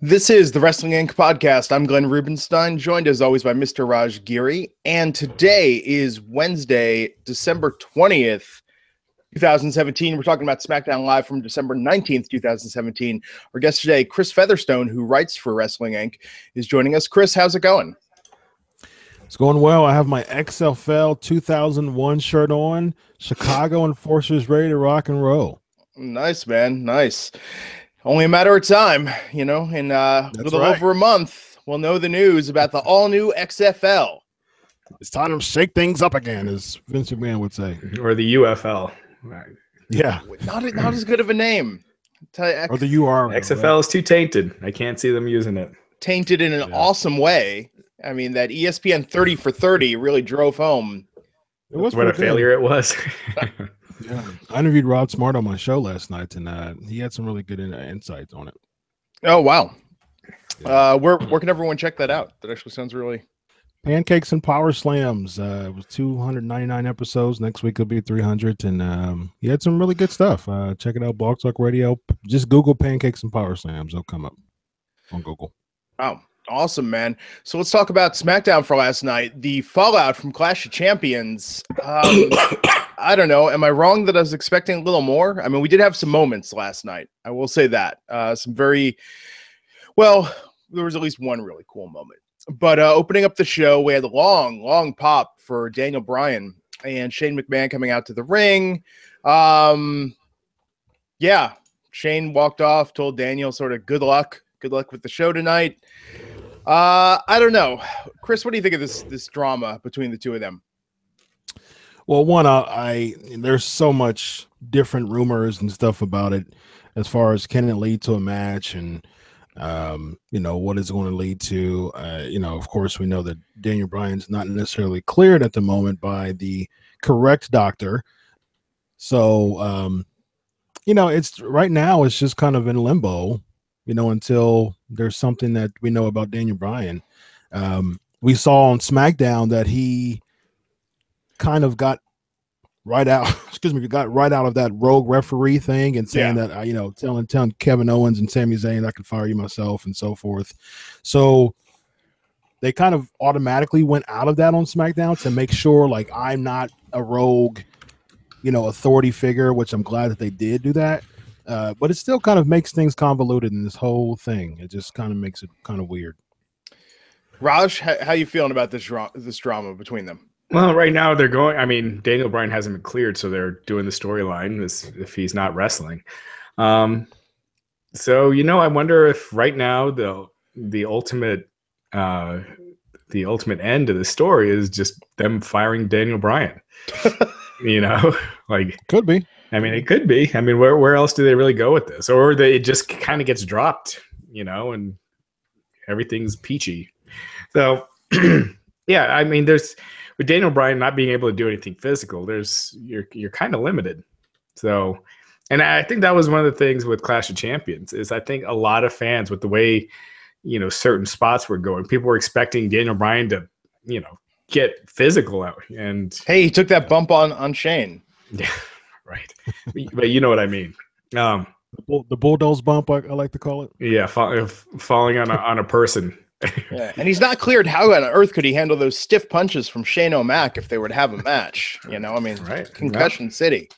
This is the Wrestling Inc. podcast. I'm Glenn Rubenstein, joined as always by Mr. Raj Giri. And today is Wednesday, December 20th, 2017. We're talking about SmackDown Live from December 19th, 2017. Our guest today, Chris Featherstone, who writes for Wrestling Inc., is joining us. Chris, how's it going? It's going well. I have my XFL 2001 shirt on. Chicago Enforcers ready to rock and roll. Nice, man. Nice. Only a matter of time, you know, in a little over a month, we'll know the news about the all-new XFL. It's time to shake things up again, as Vince McMahon would say. Or the UFL. Right. Yeah. Not as good of a name. Or the UR. XFL is too tainted. I can't see them using it. Tainted in an awesome way. I mean, that ESPN 30 for 30 really drove home. It was what a failure it was. Yeah, I interviewed Rob Smart on my show last night, and he had some really good insights on it. Oh, wow. Where can everyone check that out? That actually sounds really... Pancakes and Power Slams. It was 299 episodes. Next week will be 300, and he had some really good stuff. Check it out, Blog Talk Radio. Just Google Pancakes and Power Slams. They'll come up on Google. Wow. Awesome, man. So let's talk about SmackDown for last night. The fallout from Clash of Champions. I don't know. Am I wrong that I was expecting a little more? I mean, we did have some moments last night. I will say that. Some very, well, there was at least one really cool moment. But opening up the show, we had a long pop for Daniel Bryan and Shane McMahon coming out to the ring. Yeah, Shane walked off, told Daniel sort of good luck with the show tonight. I don't know. Chris, what do you think of this drama between the two of them? Well, one, there's so much different rumors and stuff about it as far as can it lead to a match and, what is it going to lead to? Of course, we know that Daniel Bryan's not necessarily cleared at the moment by the correct doctor. So, it's right now it's just kind of in limbo, until there's something that we know about Daniel Bryan. We saw on SmackDown that he kind of got right out of that rogue referee thing and saying that, telling Kevin Owens and Sami Zayn I can fire you myself and so forth. So they kind of automatically went out of that on SmackDown to make sure, like, I'm not a rogue, authority figure, which I'm glad that they did do that. But it still kind of makes things convoluted in this whole thing. It just kind of makes it kind of weird. Raj, how you feeling about this drama between them? Well, right now they're going. I mean, Daniel Bryan hasn't been cleared, so they're doing the storyline as if he's not wrestling. I wonder if right now the ultimate end of the story is just them firing Daniel Bryan. Could be. I mean, it could be. I mean, where else do they really go with this? Or it just kind of gets dropped, and everything's peachy. So, yeah, I mean, with Daniel Bryan not being able to do anything physical, you're kind of limited. So, and I think that was one of the things with Clash of Champions is I think a lot of fans with the way, certain spots were going, people were expecting Daniel Bryan to, get physical out. And hey, he took that bump on Shane. Yeah. Right. But you know what I mean. The bulldoze bump, I like to call it. Yeah, falling on a person. Yeah, and he's not cleared. How on earth could he handle those stiff punches from Shane O'Mac if they were to have a match? Right. Concussion City.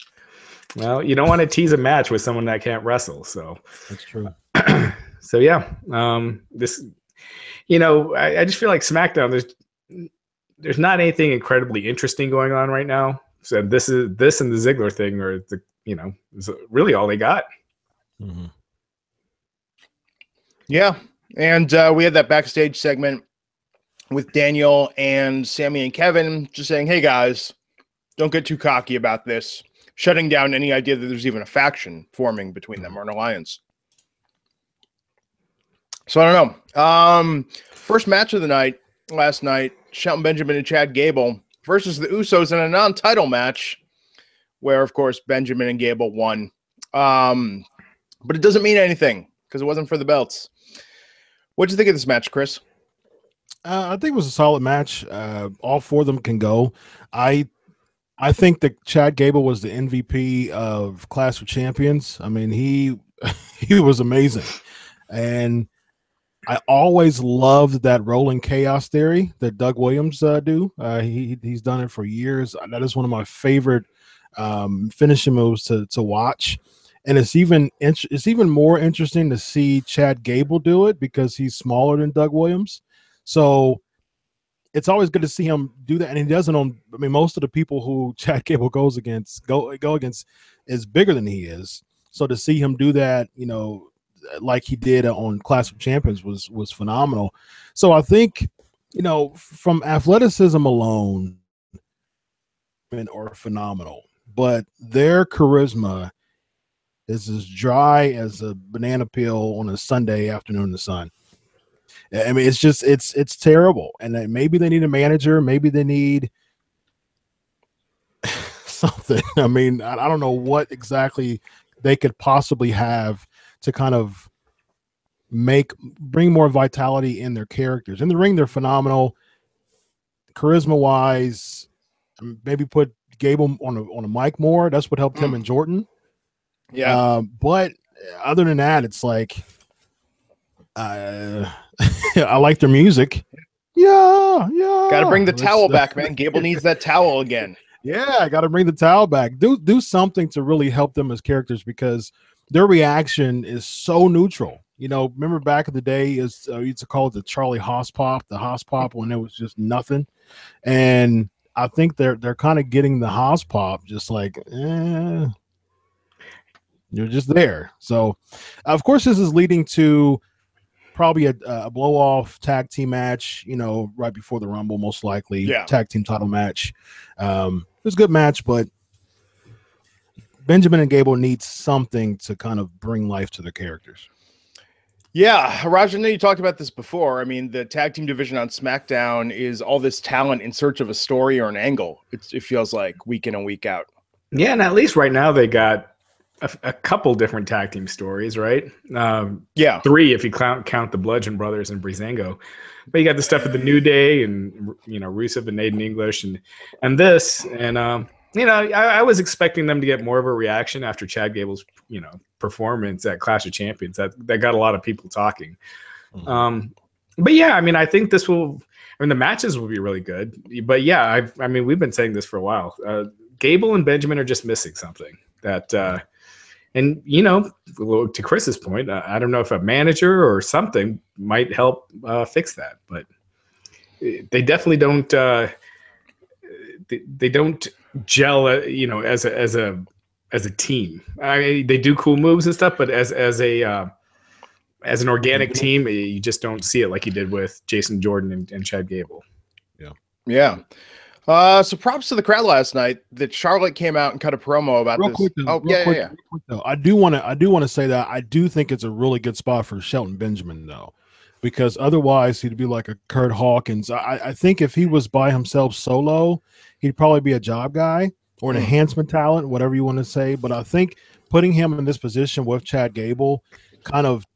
Well, you don't want to tease a match with someone that can't wrestle. So that's true. So yeah, I just feel like SmackDown. There's not anything incredibly interesting going on right now. So this and the Ziggler thing is really all they got. Mm-hmm. Yeah. And we had that backstage segment with Daniel and Sami and Kevin just saying, hey, guys, don't get too cocky about this. Shutting down any idea that there's even a faction forming between them or an alliance. So I don't know. First match of the night last night, Shelton Benjamin and Chad Gable versus the Usos in a non-title match where, of course, Benjamin and Gable won. But it doesn't mean anything because it wasn't for the belts. What did you think of this match, Chris? I think it was a solid match. All four of them can go. I think that Chad Gable was the MVP of Clash of Champions. I mean, he was amazing. And I always loved that rolling chaos theory that Doug Williams do. He's done it for years. That is one of my favorite finishing moves to watch. And it's even more interesting to see Chad Gable do it because he's smaller than Doug Williams. So it's always good to see him do that. And he doesn't most of the people who Chad Gable goes against is bigger than he is. So to see him do that, like he did on Clash of Champions was phenomenal. So I think, from athleticism alone, are phenomenal, but their charisma is as dry as a banana peel on a Sunday afternoon in the sun. I mean, it's terrible. And maybe they need a manager. Maybe they need something. I mean, I don't know what exactly they could possibly have to kind of bring more vitality in their characters. In the ring, they're phenomenal. Charisma wise, maybe put Gable on a mic more. That's what helped him and Jordan. Yeah. But other than that, it's like I like their music. Yeah. Got to bring the towel back, man. Gable needs that towel again. Yeah, I got to bring the towel back. Do something to really help them as characters because their reaction is so neutral. Remember back in the day, is used to call it the Charlie Haas pop, when it was just nothing. And I think they're kind of getting the Haas pop, just like, you're just there. So, of course, this is leading to probably a blow off tag team match. Right before the Rumble, most likely. Yeah. Tag team title match. It was a good match, but Benjamin and Gable need something to kind of bring life to their characters. Yeah, Raj, I know you talked about this before. I mean, the tag team division on SmackDown is all this talent in search of a story or an angle. It feels like week in and week out. Yeah, and at least right now they got a couple different tag team stories, right? Yeah. 3 if you count the Bludgeon Brothers and Breezango. But you got the stuff with the New Day and, Rusev and Aiden English and this. And, I was expecting them to get more of a reaction after Chad Gable's, performance at Clash of Champions. That got a lot of people talking. But yeah, I mean, I think the matches will be really good. But yeah, we've been saying this for a while. Gable and Benjamin are just missing something that, and to Chris's point, I don't know if a manager or something might help fix that, but they definitely don't. They don't gel, as a team. I mean, they do cool moves and stuff, but as an organic team, you just don't see it like you did with Jason Jordan and Chad Gable. Yeah. So props to the crowd last night that Charlotte came out and cut a promo about this. Quick, though, I do want to say that I do think it's a really good spot for Shelton Benjamin though, because otherwise he'd be like a Kurt Hawkins. I think if he was by himself solo, he'd probably be a job guy or an enhancement talent, whatever you want to say. But I think putting him in this position with Chad Gable kind of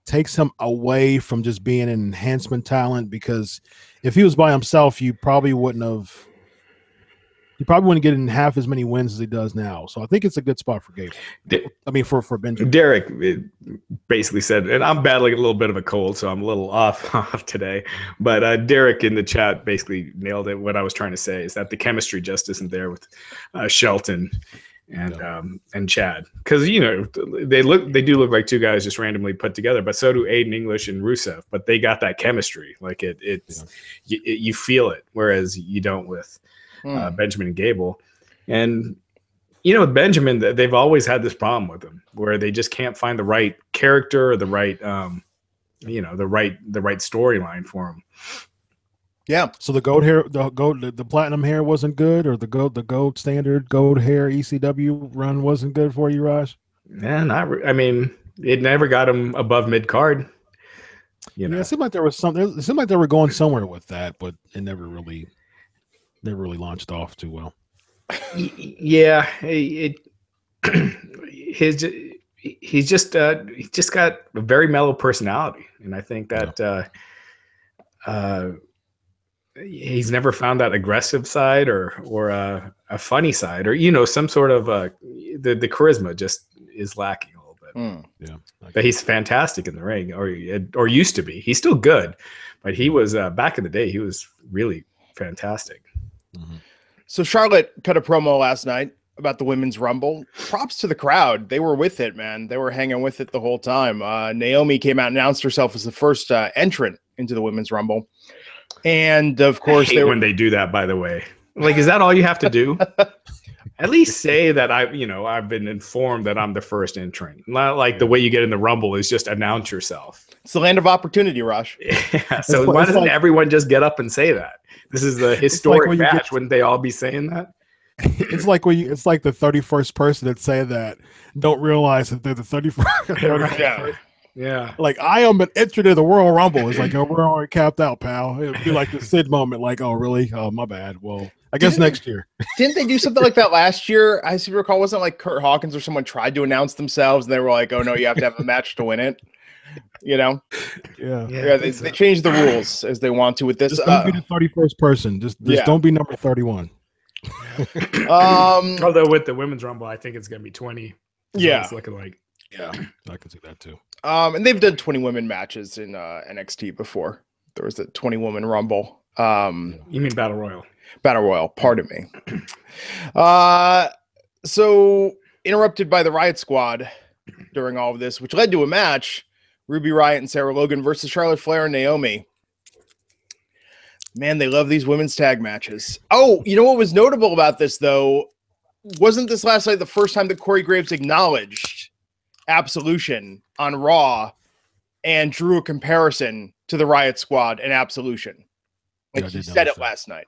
takes him away from just being an enhancement talent, because if he was by himself, you probably wouldn't get in half as many wins as he does now. So I think it's a good spot for Gable. For Benjamin. Derek basically said, and I'm battling a little bit of a cold, so I'm a little off today. But Derek in the chat basically nailed it. What I was trying to say is that the chemistry just isn't there with Shelton and Chad, because they do look like two guys just randomly put together, but so do Aiden English and Rusev. But they got that chemistry, like you feel it, whereas you don't with Benjamin and Gable. And with Benjamin, they've always had this problem with him where they just can't find the right character or the right the right storyline for him. Yeah. So the the platinum hair wasn't good, or the gold standard gold hair ECW run wasn't good for you, Raj? Yeah, it never got him above mid card. Yeah, it seemed like there was something. It seemed like they were going somewhere with that, but it never really launched off too well. Yeah, he's just got a very mellow personality, and I think that he's never found that aggressive side or a funny side, or some sort of the charisma just is lacking a little bit. Yeah, but he's fantastic in the ring, or used to be. He's still good, but he was back in the day. He was really fantastic. So Charlotte cut a promo last night about the Women's Rumble. Props to the crowd. They were with it, man. They were hanging with it the whole time. Naomi came out and announced herself as the first entrant into the Women's Rumble. And of course, when they do that, by the way, like, is that all you have to do? At least say that I've been informed that I'm the first entrant. Not like the way you get in the Rumble is just announce yourself. It's the land of opportunity, Raj. Yeah, so why doesn't everyone just get up and say that? This is the historic match. Wouldn't they all be saying that? It's like it's like the 31st person that say that don't realize that they're the 31st. Yeah. Like, I am an entrant in the Royal Rumble. It's like, oh, we're already capped out, pal. It'd be like the Sid moment. Like, oh, really? Oh, my bad. Well, I guess next year. Didn't they do something like that last year? I seem to recall, wasn't it like Kurt Hawkins or someone tried to announce themselves and they were like, oh no, you have to have a match to win it. Yeah. They changed the rules as they want to with this. Just don't be the 31st person. Just don't be number 31. Although with the Women's Rumble, I think it's gonna be 20. It's looking like. Yeah, I can see that too. And they've done 20 women matches in NXT before. There was a 20 woman Rumble. You mean Battle Royal? Battle Royal, pardon me. So interrupted by the Riot Squad during all of this, which led to a match: Ruby Riott and Sarah Logan versus Charlotte Flair and Naomi. Man, they love these women's tag matches. Oh, you know what was notable about this, though? Wasn't this last night the first time that Corey Graves acknowledged Absolution on Raw and drew a comparison to the Riot Squad and Absolution? Like, he said it last night.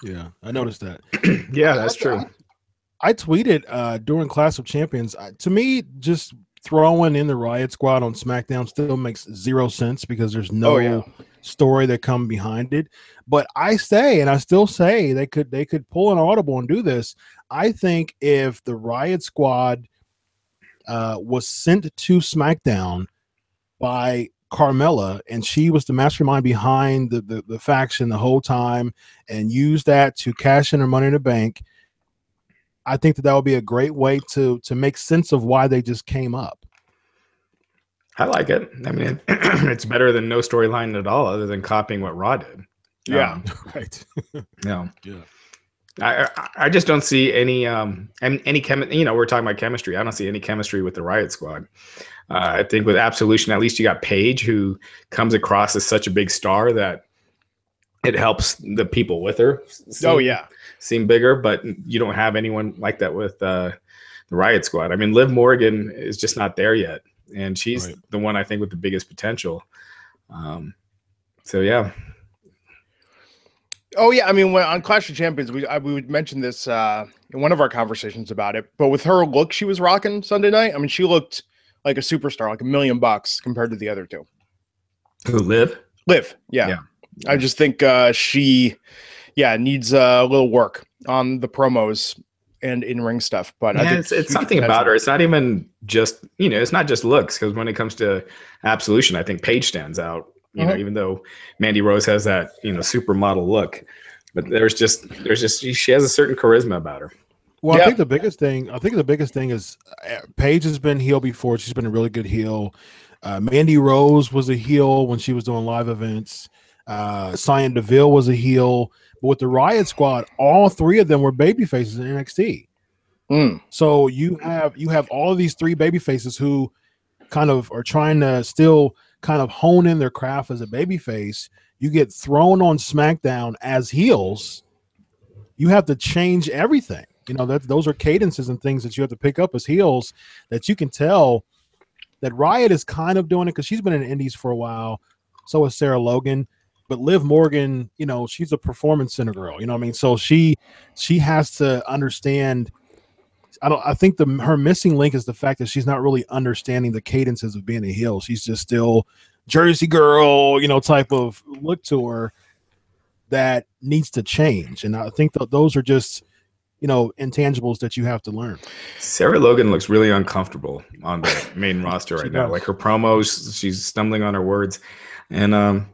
Yeah, I noticed that. Yeah, that's true. I tweeted during Clash of Champions. To me, just throwing in the Riot Squad on SmackDown still makes zero sense because there's no story that come behind it. But I say, and I still say, they could pull an audible and do this. I think if the Riot Squad was sent to SmackDown by Carmella and she was the mastermind behind the faction the whole time and used that to cash in her Money in the Bank, I think that would be a great way to make sense of why they just came up. I like it. I mean, it's better than no storyline at all, other than copying what Raw did. Yeah, right. Yeah. I just don't see any chemistry. We're talking about chemistry. I don't see any chemistry with the Riot Squad. I think with Absolution, at least you got Paige, who comes across as such a big star that it helps the people with her seem bigger. But you don't have anyone like that with the Riot Squad. I mean, Liv Morgan is just not there yet, and she's the one I think with the biggest potential. So yeah. Oh yeah, I mean, on Clash of Champions, we would mention this in one of our conversations about it. But with her look she was rocking Sunday night, I mean, she looked like a superstar, like $1 million compared to the other two. Who, Liv? Liv, yeah. I just think she, needs a little work on the promos and in-ring stuff. But I think it's something about her. It's not even just it's not just looks, because when it comes to Absolution, I think Paige stands out. You know, even though Mandy Rose has that, supermodel look, but there's just she has a certain charisma about her. Well, I think the biggest thing is Paige has been heel before. She's been a really good heel. Mandy Rose was a heel when she was doing live events. Cyan Deville was a heel, but with the Riot Squad, all three of them were baby faces in NXT. So you have all of these three baby faces who kind of are trying to still kind of hone in their craft as a babyface. You get thrown on SmackDown as heels. You have to change everything. Those are cadences and things that you have to pick up as heels that you can tell that Riot is kind of doing it because she's been in the Indies for a while. So is Sarah Logan. But Liv Morgan, she's a performance center girl. You know what I mean? So she has to understand. I think her missing link is the fact that she's not really understanding the cadences of being a heel. She's just still Jersey girl, type of look to her that needs to change. And I think that those are just, intangibles that you have to learn. Sarah Logan looks really uncomfortable on the main roster right now. Like her promos, she's stumbling on her words. And I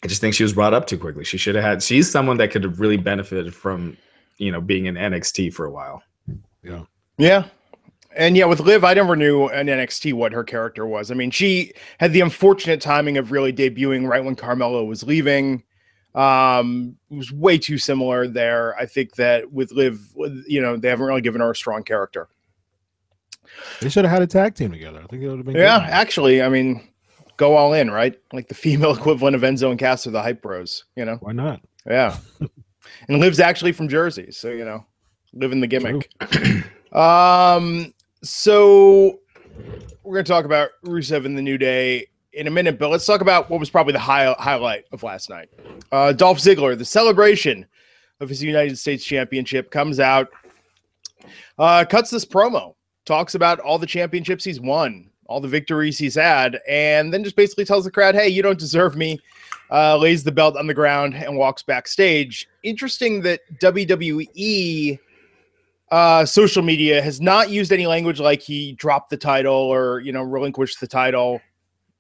just think she was brought up too quickly. She's someone that could have really benefited from, being in NXT for a while. Yeah. And yeah, with Liv, I never knew in NXT what her character was. I mean, she had the unfortunate timing of really debuting right when Carmelo was leaving. It was way too similar there. I think that with Liv, they haven't really given her a strong character. They should have had a tag team together. I think it would have been Yeah, good. actually, I mean, go all in, right? Like the female equivalent of Enzo and Cass are the Hype Bros, Why not? Yeah. And Liv's actually from Jersey, so, live in the gimmick. So we're going to talk about Rusev and the New Day in a minute, but let's talk about what was probably the highlight of last night. Dolph Ziggler, the celebration of his United States Championship, comes out, cuts this promo, talks about all the championships he's won, all the victories he's had, and then just basically tells the crowd, hey, you don't deserve me, lays the belt on the ground and walks backstage. Interesting that WWE social media has not used any language like he dropped the title or, relinquished the title.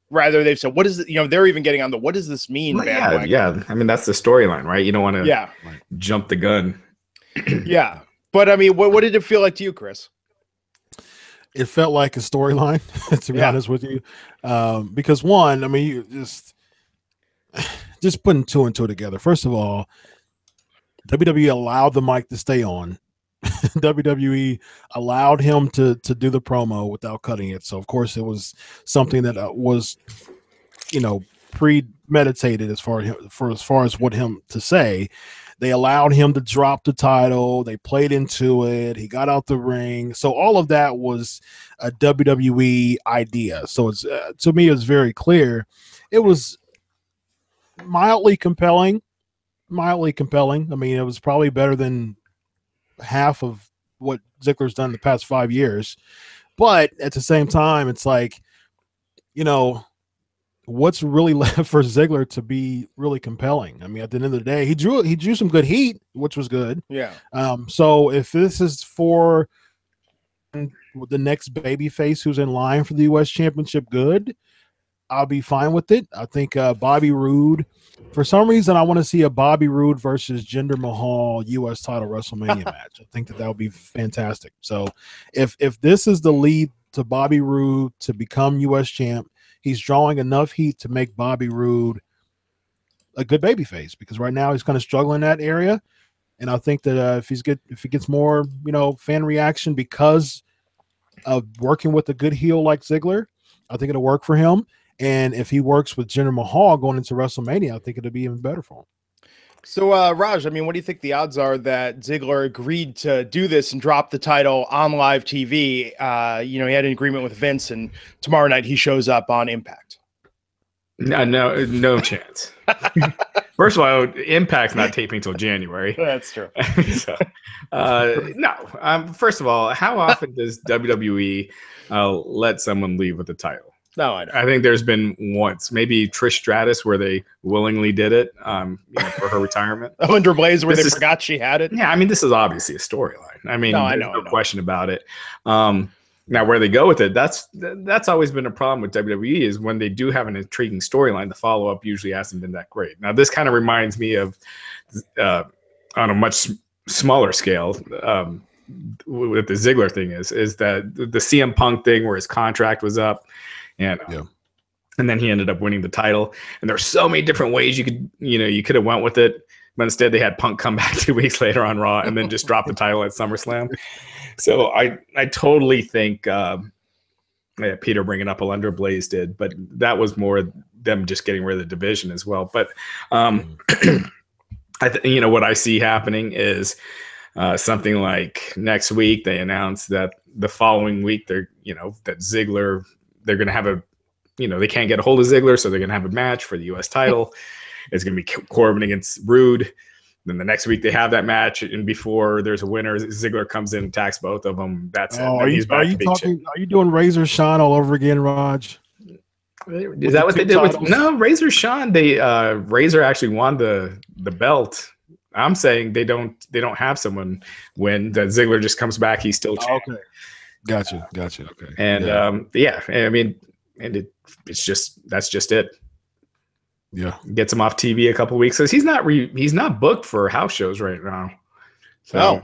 Rather, they've said, what is it? They're even getting on what does this mean? Well, yeah. I mean, that's the storyline, right? You don't want to jump the gun. Yeah. But I mean, what did it feel like to you, Chris? It felt like a storyline, to be honest with you. Because one, I mean, you just putting two and two together. First of all, WWE allowed the mic to stay on. WWE allowed him to do the promo without cutting it. So of course it was something that was, premeditated as far as what him to say. They allowed him to drop the title. They played into it. He got out the ring. So all of that was a WWE idea. So it's to me, it's very clear. It was mildly compelling. I mean, it was probably better than half of what Ziggler's done in the past 5 years. But at the same time, it's like, what's really left for Ziggler to be really compelling? I mean, at the end of the day, he drew some good heat, which was good. Yeah. So if this is for the next babyface who's in line for the U.S. Championship, good, I'll be fine with it. I think Bobby Roode, for some reason, I want to see a Bobby Roode versus Jinder Mahal U.S. title WrestleMania match. I think that would be fantastic. So if this is the lead to Bobby Roode to become U.S. champ, he's drawing enough heat to make Bobby Roode a good babyface, because right now he's kind of struggling in that area. And I think that if he gets more, fan reaction because of working with a good heel like Ziggler, I think it'll work for him. And if he works with Jinder Mahal going into WrestleMania, I think it'll be even better for him. So, Raj, I mean, what do you think the odds are that Ziggler agreed to do this and drop the title on live TV? He had an agreement with Vince, and tomorrow night he shows up on Impact. No chance. First of all, Impact's not taping until January. That's true. So, no. First of all, how often does WWE let someone leave with the title? No, I don't. I think there's been once, maybe Trish Stratus, where they willingly did it for her retirement. Under Blaze, where they forgot she had it. Yeah, I mean, this is obviously a storyline. I mean, there's no question about it. Now, where they go with it, that's always been a problem with WWE, is when they do have an intriguing storyline, the follow-up usually hasn't been that great. Now, this kind of reminds me of, on a much smaller scale, what the Ziggler thing is that the CM Punk thing where his contract was up, and then he ended up winning the title. And there's so many different ways you could have went with it, but instead they had Punk come back 2 weeks later on Raw and then just drop the title at SummerSlam. So I totally think Peter bringing up Alundra Blaze did, but that was more them just getting rid of the division as well. But what I see happening is something like next week they announce that the following week that Ziggler, they're going to have they can't get a hold of Ziggler, so they're going to have a match for the U.S. title. It's going to be Corbin against Rude. Then the next week they have that match, and before there's a winner, Ziggler comes in and attacks both of them. That's it. Are you doing Razor Sean all over again, Raj? Is that what they did with? No, Razor Sean. Razor actually won the belt. I'm saying they don't have someone win. That Ziggler just comes back. He's still champ. Okay. Gotcha. Okay. And I mean, and that's just it. Yeah, gets him off TV a couple weeks. Says he's not booked for house shows right now. So,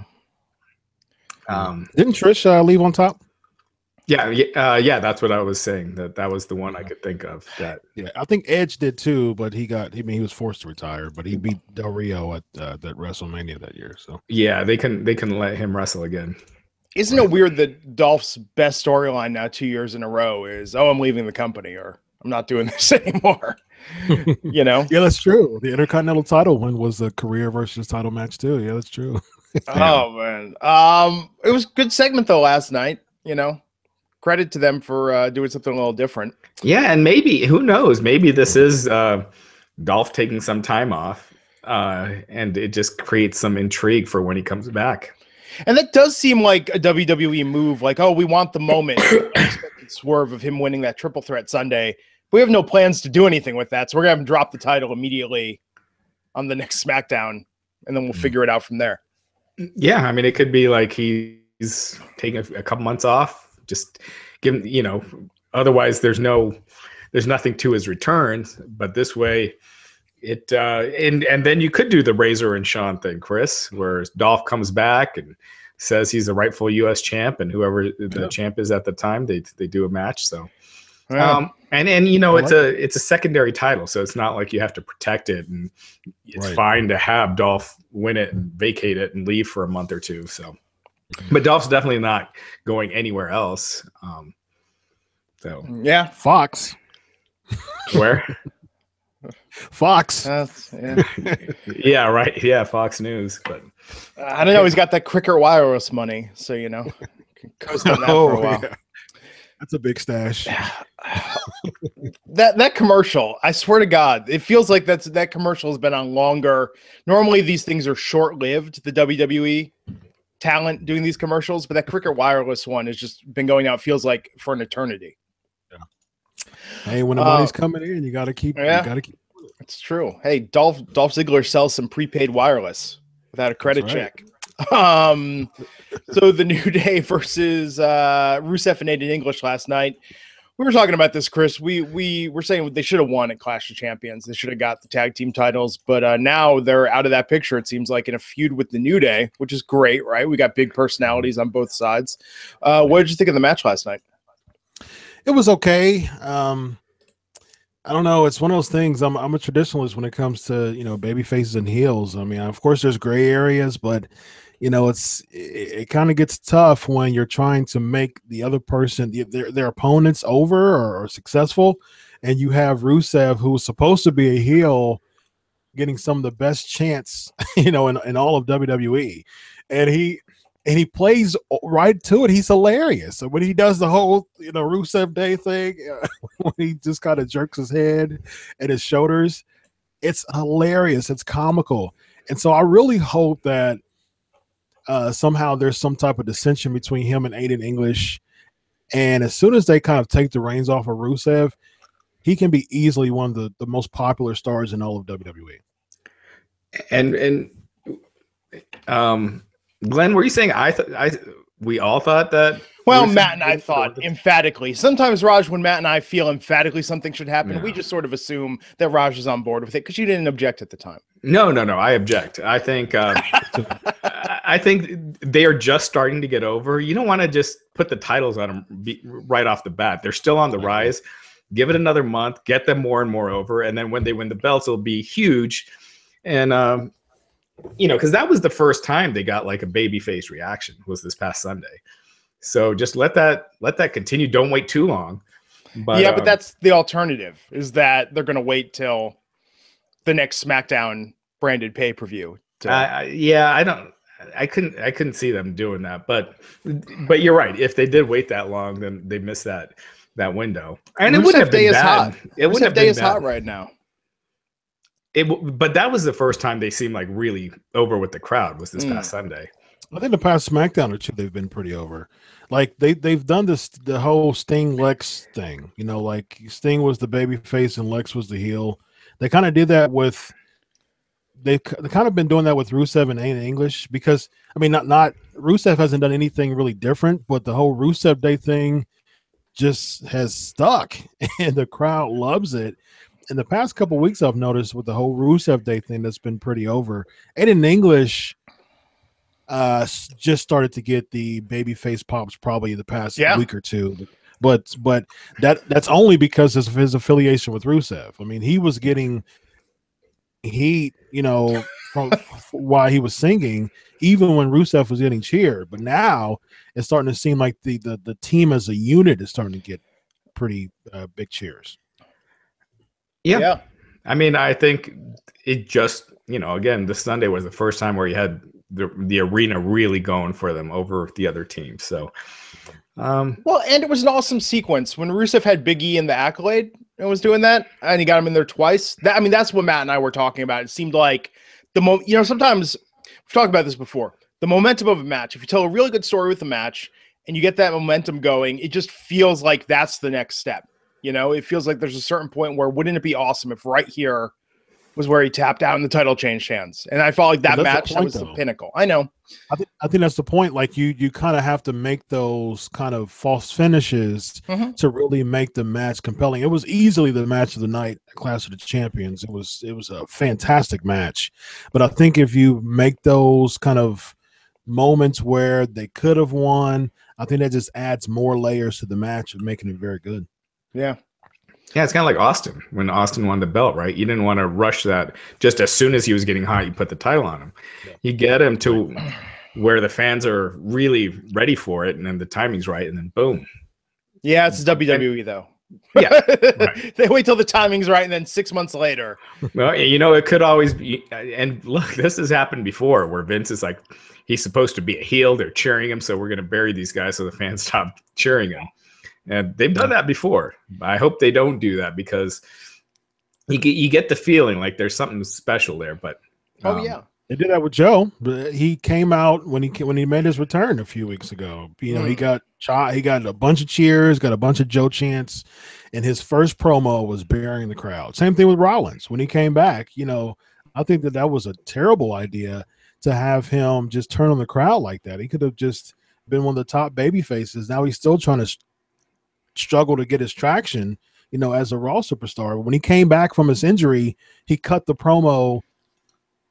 didn't Trish leave on top? Yeah, that's what I was saying. That was the one I could think of. That Yeah, I think Edge did too, but he was forced to retire. But he beat Del Rio at that WrestleMania that year. So yeah, they can let him wrestle again. Isn't it weird that Dolph's best storyline now 2 years in a row is, oh, I'm leaving the company, or I'm not doing this anymore? You know? Yeah, that's true. The Intercontinental title win was a career versus title match too. Yeah, that's true. Oh man, it was a good segment though last night. You know, credit to them for doing something a little different. Yeah, and maybe, who knows? Maybe this is Dolph taking some time off, and it just creates some intrigue for when he comes back. And that does seem like a WWE move. Like, oh, we want the moment, unexpected swerve of him winning that triple threat Sunday. We have no plans to do anything with that, so we're gonna have him drop the title immediately on the next SmackDown, and then we'll figure it out from there. Yeah, I mean, it could be like he's taking a couple months off, just given, otherwise there's nothing to his return. But this way, it and then you could do the Razor and Shawn thing, Chris, where Dolph comes back and says he's the rightful U.S. champ, and whoever the champ is at the time, they do a match. So, and it's a secondary title, so it's not like you have to protect it, and it's fine to have Dolph win it and vacate it and leave for a month or two. So, but Dolph's definitely not going anywhere else. So yeah, Fox. Where? Fox. Yeah, right. Yeah, Fox News. But I don't know. He's got that Cricket Wireless money, so can coast on that for a while. Yeah. That's a big stash. That commercial, I swear to God, it feels like that commercial has been on longer. Normally, these things are short-lived. The WWE talent doing these commercials, but that Cricket Wireless one has just been going out. Feels like for an eternity. Hey, when the money's coming in, you got to keep. Yeah, you got to keep. It's true. Hey, Dolph Ziggler sells some prepaid wireless without a credit check. So the New Day versus Rusev and Aiden English last night. We were talking about this, Chris. We were saying they should have won at Clash of Champions. They should have got the tag team titles, but now they're out of that picture. It seems like in a feud with the New Day, which is great, right? We got big personalities on both sides. What did you think of the match last night? It was okay. I don't know. It's one of those things. I'm a traditionalist when it comes to baby faces and heels. I mean, of course, there's gray areas, but it kind of gets tough when you're trying to make the other person, their opponents, over or successful, and you have Rusev, who's supposed to be a heel, getting some of the best chants, in all of WWE, and he plays right to it. He's hilarious. So when he does the whole, Rusev Day thing, when he just kind of jerks his head and his shoulders, it's hilarious. It's comical. And so I really hope that somehow there's some type of dissension between him and Aiden English. And as soon as they kind of take the reins off of Rusev, he can be easily one of the most popular stars in all of WWE. And Glenn, were you saying we all thought that? Well, Matt and I thought emphatically. Sometimes, Raj, when Matt and I feel emphatically something should happen, we just sort of assume that Raj is on board with it because you didn't object at the time. No, I object. I think I think they are just starting to get over. You don't want to just put the titles on them right off the bat. They're still on the rise. Give it another month, get them more and more over, and then when they win the belts, it'll be huge. And because that was the first time they got like a babyface reaction, was this past Sunday. So just let that continue. Don't wait too long. But that's the alternative, is that they're going to wait till the next SmackDown branded pay-per-view. I couldn't see them doing that. But you're right. If they did wait that long, then they missed that window. And it wouldn't have been bad. It wouldn't have been hot right now. But that was the first time they seemed like really over with the crowd, was this past Sunday. I think the past SmackDown or two, they've been pretty over. Like they've done the whole Sting Lex thing. Like Sting was the baby face and Lex was the heel. They kind of did that with. They kind of been doing that with Rusev and Aiden English, because not Rusev hasn't done anything really different, but the whole Rusev Day thing just has stuck, and the crowd loves it. In the past couple of weeks, I've noticed with the whole Rusev Day thing, that's been pretty over. Aiden English, just started to get the babyface pops probably the past week or two. But that's only because of his affiliation with Rusev. I mean, he was getting heat, from why he was singing, even when Rusev was getting cheered. But now it's starting to seem like the team as a unit is starting to get pretty big cheers. Yeah. I mean, I think it just, again, this Sunday was the first time where you had the arena really going for them over the other team. So, well, and it was an awesome sequence when Rusev had Big E in the Accolade and was doing that, and he got him in there twice. That's what Matt and I were talking about. It seemed like sometimes we've talked about this before. The momentum of a match, if you tell a really good story with a match and you get that momentum going, it just feels like that's the next step. It feels like there's a certain point where wouldn't it be awesome if right here was where he tapped out and the title changed hands. And I felt like that match was the pinnacle. I know. I think that's the point. Like you kind of have to make those kind of false finishes to really make the match compelling. It was easily the match of the night at Clash of the Champions. It was a fantastic match. But I think if you make those kind of moments where they could have won, I think that just adds more layers to the match of making it very good. Yeah. Yeah, it's kind of like Austin. When Austin won the belt, right? You didn't want to rush that. Just as soon as he was getting hot, you put the title on him. Yeah. You get him to where the fans are really ready for it, and then the timing's right, and then boom. Yeah, it's WWE, though. Yeah. Right. They wait till the timing's right, and then 6 months later. Well, it could always be. And look, this has happened before where Vince is like, he's supposed to be a heel. They're cheering him, so we're going to bury these guys so the fans stop cheering him. And they've done that before. I hope they don't do that because you get the feeling like there's something special there. But yeah, they did that with Joe. But he came out when he made his return a few weeks ago. He got a bunch of cheers, got a bunch of Joe chants, and his first promo was burying the crowd. Same thing with Rollins when he came back. I think that was a terrible idea to have him just turn on the crowd like that. He could have just been one of the top baby faces. Now he's still trying to struggle to get his traction, as a Raw superstar. When he came back from his injury, he cut the promo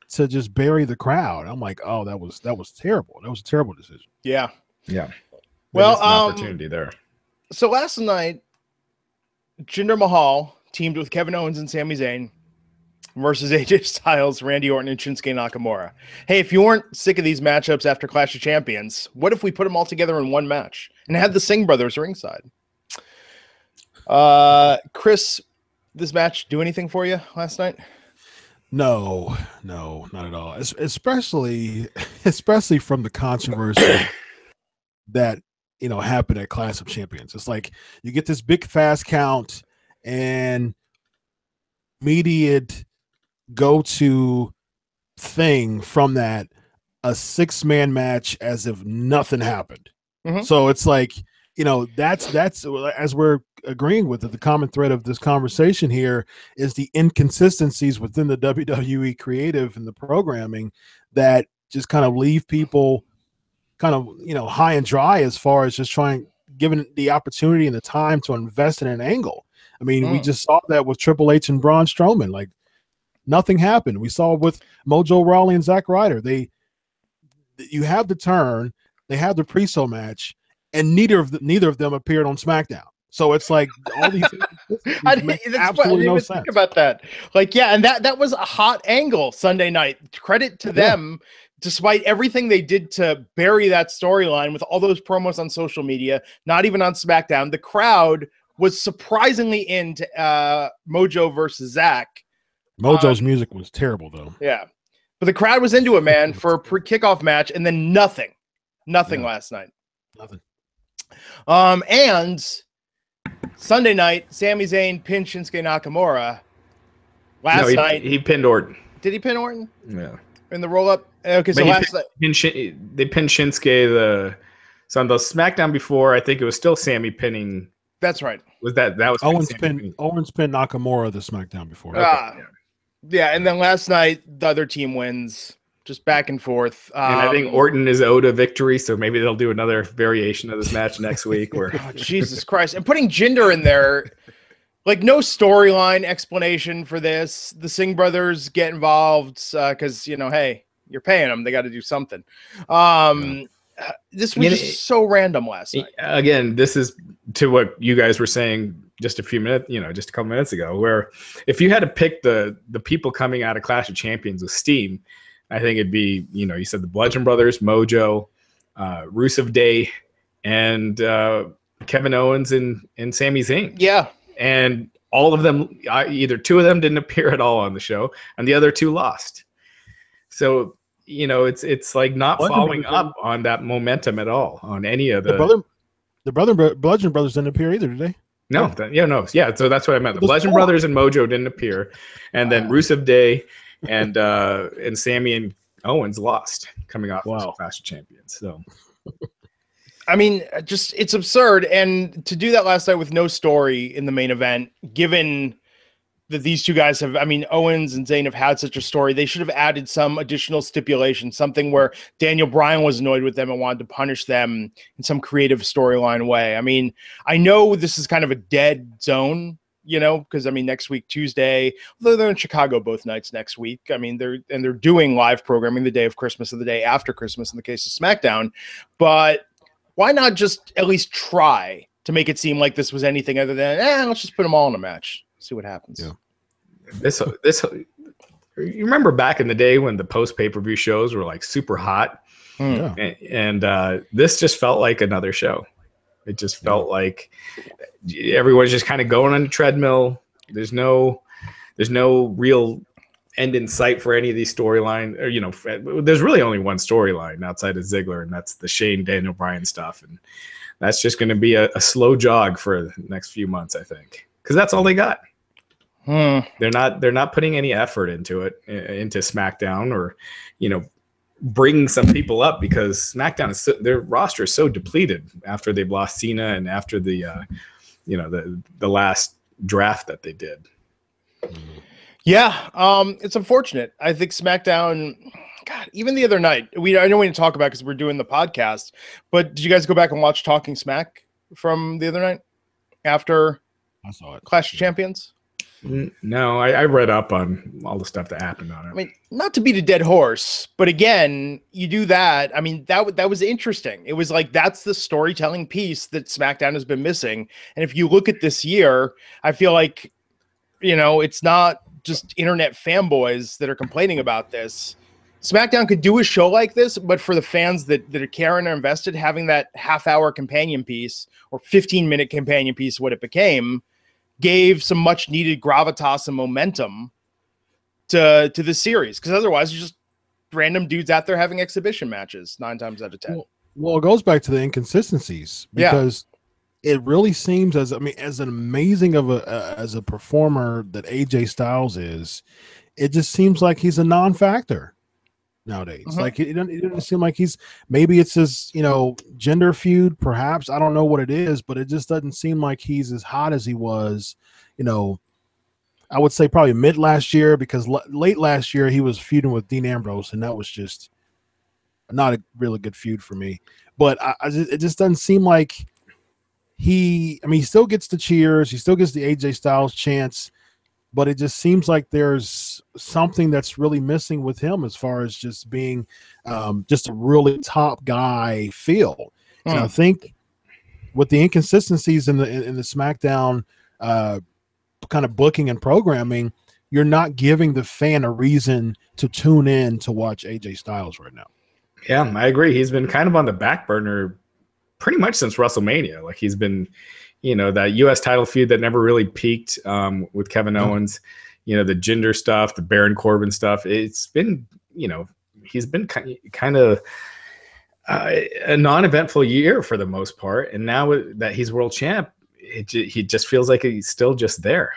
to just bury the crowd. I'm like, oh, that was terrible. That was a terrible decision. Yeah. Yeah. Well, an opportunity there. So last night, Jinder Mahal teamed with Kevin Owens and Sami Zayn versus AJ Styles, Randy Orton, and Shinsuke Nakamura. Hey, if you weren't sick of these matchups after Clash of Champions, what if we put them all together in one match and had the Singh brothers ringside? Chris, this match do anything for you last night? No, not at all. Especially from the controversy that happened at Clash of Champions. It's like you get this big fast count and immediate go-to thing from that, a 6-man match as if nothing happened. So it's like, that's as we're agreeing with it, the common thread of this conversation here is the inconsistencies within the WWE creative and the programming that just kind of leave people kind of, high and dry as far as just given the opportunity and the time to invest in an angle. I mean, we just saw that with Triple H and Braun Strowman. Like, nothing happened. We saw it with Mojo Rawley and Zack Ryder. You have the turn, they have the pre-show match, and neither of them appeared on SmackDown. So it's like all these absolutely no sense. Think about that. Like, yeah, and that was a hot angle Sunday night. Credit to them, despite everything they did to bury that storyline with all those promos on social media, not even on SmackDown. The crowd was surprisingly into Mojo versus Zack. Mojo's music was terrible, though. Yeah, but the crowd was into it, man, for a kickoff match, and then nothing last night. Nothing. And Sunday night, Sami Zayn pinned Shinsuke Nakamura. Last night, he pinned Orton. Did he pin Orton? Yeah. In the roll up. Okay, so last night they pinned Shinsuke. So on the SmackDown before, I think it was still Sami pinning. That's right. That was Owens pinned Nakamura the SmackDown before. Okay. Yeah, and then last night the other team wins. Just back and forth. And I think Orton is owed a victory, so maybe they'll do another variation of this match next week. Or Jesus Christ. And putting Jinder in there, like, no storyline explanation for this. The Singh brothers get involved because, hey, You're paying them. They got to do something. This was just so random last night. Again, this is to what you guys were saying just a couple minutes ago, where if you had to pick the people coming out of Clash of Champions with steam, I think it'd be, you said the Bludgeon Brothers, Mojo, Rusev Day, and Kevin Owens and Sami Zayn. Yeah. And all of them, either two of them didn't appear at all on the show, and the other two lost. So, it's like not following up on that momentum at all on any of the Bludgeon Brothers didn't appear either, did they? No, yeah. So that's what I meant. The Bludgeon Brothers and Mojo didn't appear, and then Rusev Day and Sami and Owens lost coming off of Clash of Champions. So, I mean, it's absurd, and to do that last night with no story in the main event, given that these two guys have, Owens and Zayn have had such a story, they should have added some additional stipulation, something where Daniel Bryan was annoyed with them and wanted to punish them in some creative storyline way. I know this is kind of a dead zone, because next week, Tuesday, although they're in Chicago both nights next week, they're doing live programming the day of Christmas or the day after Christmas in the case of SmackDown, but why not just at least try to make it seem like this was anything other than, let's just put them all in a match. See what happens. Yeah. This you remember back in the day when the post pay-per-view shows were like super hot, and this just felt like another show. It just felt like everyone's just kind of going on a treadmill. There's no real end in sight for any of these storylines. Or there's really only one storyline outside of Ziggler, and that's the Shane Daniel Bryan stuff, and that's just going to be a slow jog for the next few months, I think, because that's all they got. They're not putting any effort into SmackDown, or bringing some people up, because SmackDown their roster is so depleted after they've lost Cena and after the last draft that they did. Yeah, it's unfortunate. I think SmackDown, God, even the other night, I know we didn't talk about it because we're doing the podcast, but did you guys go back and watch Talking Smack from the other night after I saw it. Clash of Champions? No, I read up on all the stuff that happened on it. Not to beat a dead horse, but again, you do that. That was interesting. It was like, that's the storytelling piece that SmackDown has been missing. And if you look at this year, I feel like, it's not just internet fanboys that are complaining about this. SmackDown could do a show like this, but for the fans that are caring or invested, having that half-hour companion piece or 15-minute companion piece, what it became, gave some much needed gravitas and momentum to the series, because otherwise you're just random dudes out there having exhibition matches 9 times out of 10. Well, it goes back to the inconsistencies, because it really seems as an amazing of as a performer that AJ Styles is, it just seems like he's a non-factor nowadays. Like it doesn't seem like maybe it's his gender feud, perhaps. I don't know what it is, but it just doesn't seem like he's as hot as he was. I would say probably mid last year, because late last year he was feuding with Dean Ambrose, and that was just not a really good feud for me. But it just doesn't seem like he still gets the cheers, he still gets the AJ Styles chants, but it just seems like there's something that's really missing with him as far as just being just a really top guy feel. And I think with the inconsistencies in the SmackDown kind of booking and programming, you're not giving the fan a reason to tune in to watch AJ Styles right now. Yeah, I agree. He's been kind of on the back burner pretty much since WrestleMania. Like, he's been, that U.S. title feud that never really peaked with Kevin Owens, the Jinder stuff, the Baron Corbin stuff. It's been, he's been kind of a non-eventful year for the most part. And now that he's world champ, he just feels like he's still just there.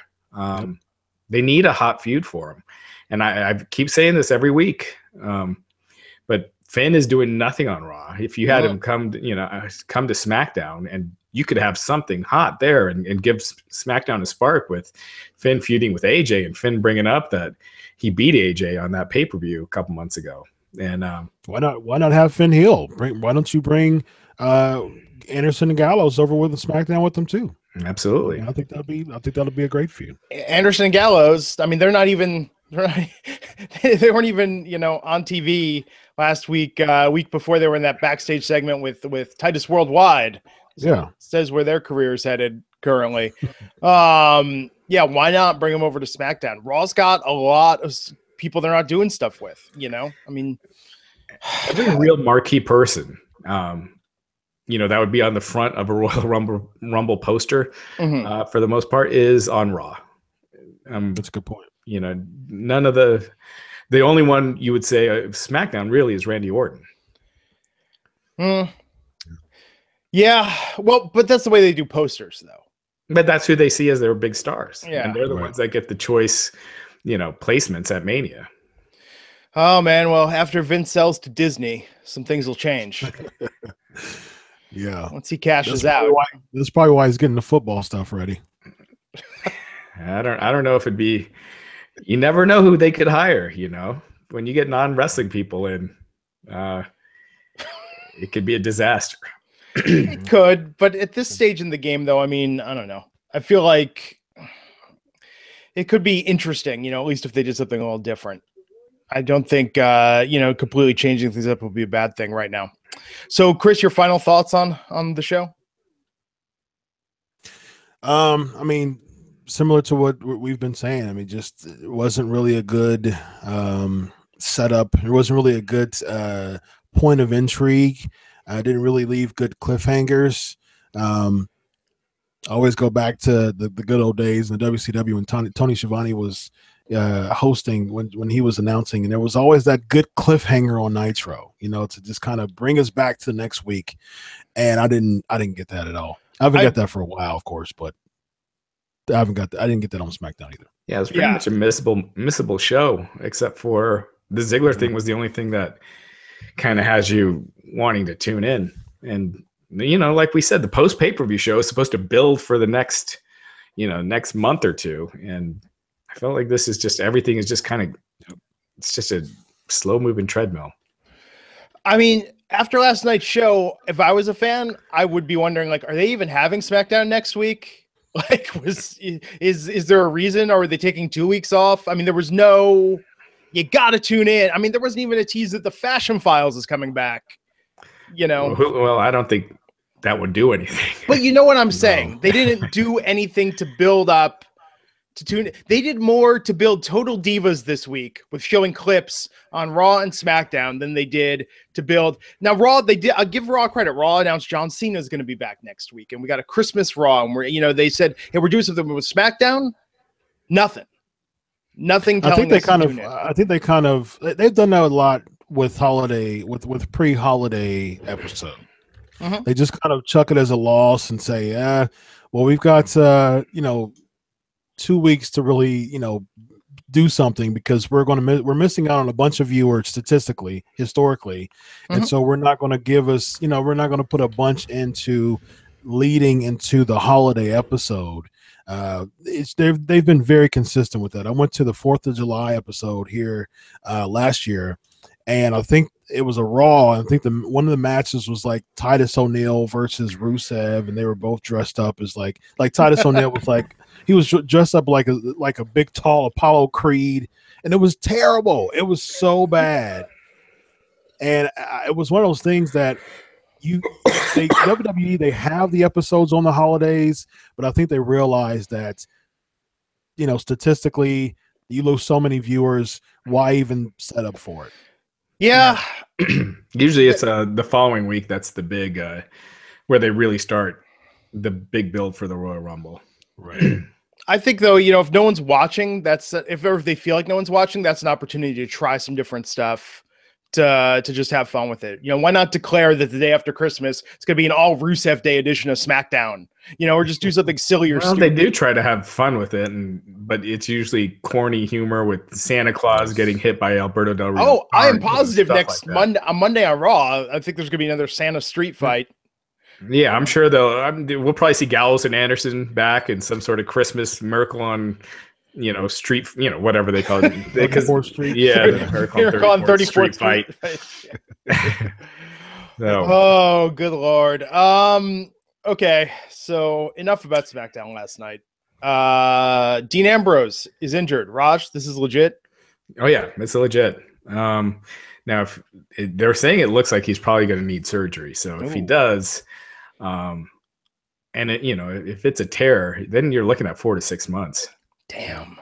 They need a hot feud for him. And I keep saying this every week. But Finn is doing nothing on Raw. If you had him come to SmackDown, and you could have something hot there and give SmackDown a spark with Finn feuding with AJ, and Finn bringing up that he beat AJ on that pay-per-view a couple months ago. And why not have Finn heel? Why don't you bring Anderson and Gallows over with the SmackDown with them too? Absolutely. I think that'll be a great feud. Anderson and Gallows, they're not even Right. They weren't even, on TV last week. Week before, they were in that backstage segment with Titus Worldwide. So Yeah. it says where their career is headed currently. Yeah, why not bring them over to SmackDown? Raw's got a lot of people they're not doing stuff with, I mean, every real marquee person, that would be on the front of a Royal Rumble poster, for the most part, is on Raw. That's a good point. None of the only one you would say SmackDown really is Randy Orton. Yeah, well, but that's the way they do posters, though. But that's who they see as their big stars. Yeah, and they're the ones that get the choice, placements at Mania. Oh man, well, after Vince sells to Disney, some things will change. Yeah, once he cashes out. That's probably why he's getting the football stuff ready. I don't know if it'd be. You never know who they could hire. When you get non-wrestling people in, it could be a disaster. It could, but at this stage in the game, though, I mean, I don't know. I feel like it could be interesting, at least if they did something a little different. I don't think, completely changing things up would be a bad thing right now. So, Chris, your final thoughts on the show? I mean, similar to what we've been saying. I mean, just it wasn't really a good setup. It wasn't really a good point of intrigue. Didn't really leave good cliffhangers. I always go back to the good old days in the WCW when Tony Schiavone was hosting when he was announcing, and there was always that good cliffhanger on Nitro, to just kind of bring us back to the next week. And I didn't get that at all. I haven't got that for a while, of course, but I didn't get that on SmackDown either. Yeah, it was pretty much a missable show, except for the Ziggler thing was the only thing that kind of has you wanting to tune in. And like we said, the post pay-per-view show is supposed to build for the next month or two, and I felt like this is just everything is just kind of it's just a slow moving treadmill. I mean, after last night's show, if I was a fan, I would be wondering, like, are they even having SmackDown next week? Like, is there a reason, or are they taking 2 weeks off? I mean, there was no, you got to tune in. I mean, there wasn't even a tease that the Fashion Files is coming back, Well, I don't think that would do anything. But you know what I'm saying? They didn't do anything to build up to tune. They did more to build Total Divas this week with showing clips on Raw and SmackDown than they did to build. Now, Raw, I'll give Raw credit. Raw announced John Cena is going to be back next week, and we got a Christmas Raw, and they said, hey, we're doing something with SmackDown. Nothing. I think they kind of they've done that a lot with holiday with pre-holiday episode. They just kind of chuck it as a loss and say, well, we've got 2 weeks to really do something, because we're missing out on a bunch of viewers statistically, historically, and so we're not going to we're not going to put a bunch into leading into the holiday episode. They've been very consistent with that. I went to the 4th of July episode here last year, and I think it was a Raw. I think one of the matches was like Titus O'Neil versus Rusev, and they were both dressed up as like Titus O'Neil was like, he was dressed up like a big tall Apollo Creed, and it was terrible. It was so bad, and it was one of those things that WWE, they have the episodes on the holidays, but I think they realize that statistically you lose so many viewers. Why even set up for it? Yeah. Usually it's the following week. That's the big where they really start the big build for the Royal Rumble. Right. I think, though, if no one's watching, if they feel like no one's watching, that's an opportunity to try some different stuff, to just have fun with it. Why not declare that the day after Christmas it's going to be an all Rusev Day edition of SmackDown? Or just do something silly or stupid. They do try to have fun with it, but it's usually corny humor with Santa Claus getting hit by Alberto Del Rio. Oh, I am positive next Monday on Raw, I think there's going to be another Santa street fight. Yeah, I'm sure we'll probably see Gallows and Anderson back in some sort of Christmas Miracle on street, whatever they call it. 34th Street. Yeah, Miracle on 34th Street fight. No. Oh, good Lord. Okay, so enough about SmackDown last night. Dean Ambrose is injured. Raj, this is legit? Oh yeah, it's legit. Now, if they're saying it looks like he's probably going to need surgery, so if he does, and if it's a tear, then you're looking at 4 to 6 months. Damn.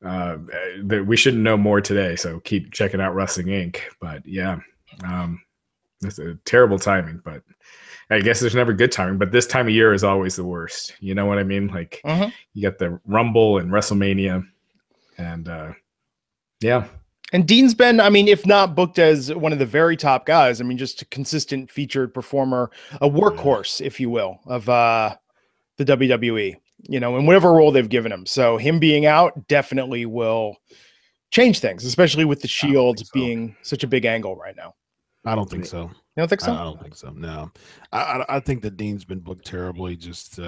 That we should know more today, so keep checking out Wrestling Inc. But yeah, that's a terrible timing. But I guess there's never good timing. But this time of year is always the worst. You know what I mean? Like you got the Rumble and WrestleMania, and yeah. And Dean's been, I mean, if not booked as one of the very top guys, I mean, just a consistent featured performer, a workhorse, if you will, of the WWE. In whatever role they've given him. So him being out definitely will change things, especially with the Shield being such a big angle right now. I don't think so. You don't think so? I don't think so. No, I think that Dean's been booked terribly just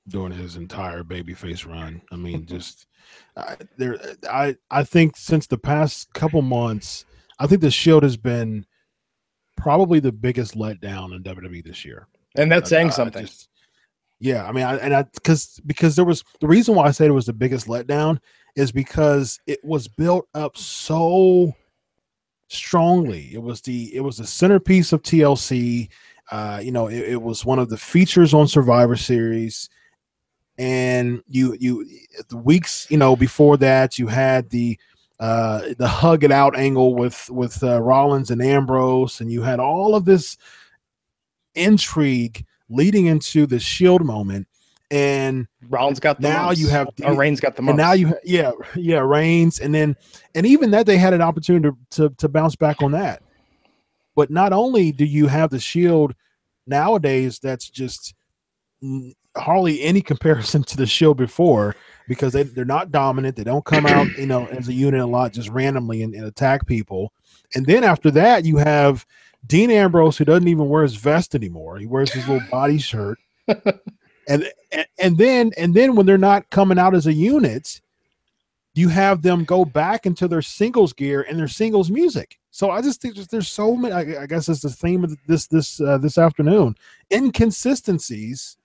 during his entire babyface run. I mean, just I think since the past couple months, I think the Shield has been probably the biggest letdown in WWE this year. And that's saying something. Yeah, I mean, because there was the reason why I said it was the biggest letdown is because it was built up so strongly. It was the centerpiece of TLC. It was one of the features on Survivor Series, and you the weeks before that you had the hug it out angle with Rollins and Ambrose, and you had all of this intrigue leading into the Shield moment, and Rollins got the now most. You have Reigns got the most. And now Reigns, and even that they had an opportunity to bounce back on that. But not only do you have the Shield nowadays, that's just hardly any comparison to the Shield before, because they're not dominant. They don't come out as a unit a lot, just randomly and attack people. And then after that, you have Dean Ambrose, who doesn't even wear his vest anymore. He wears his little body shirt. and then when they're not coming out as a unit, you have them go back into their singles gear and their singles music. So I just think there's so many, I guess it's the theme of this afternoon, inconsistencies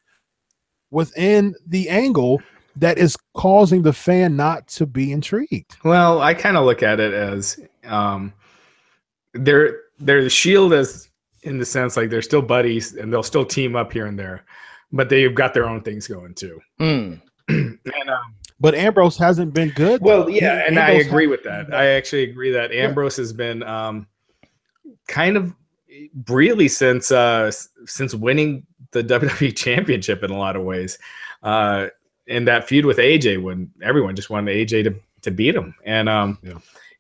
within the angle that is causing the fan not to be intrigued. Well, I kind of look at it as they're the Shield, as in the sense like they're still buddies and they'll still team up here and there, but they've got their own things going too. And but Ambrose hasn't been good. Well, yeah, and I agree with that. I actually agree that Ambrose has been kind of really since winning the WWE Championship in a lot of ways. In that feud with AJ, when everyone just wanted AJ to beat him, and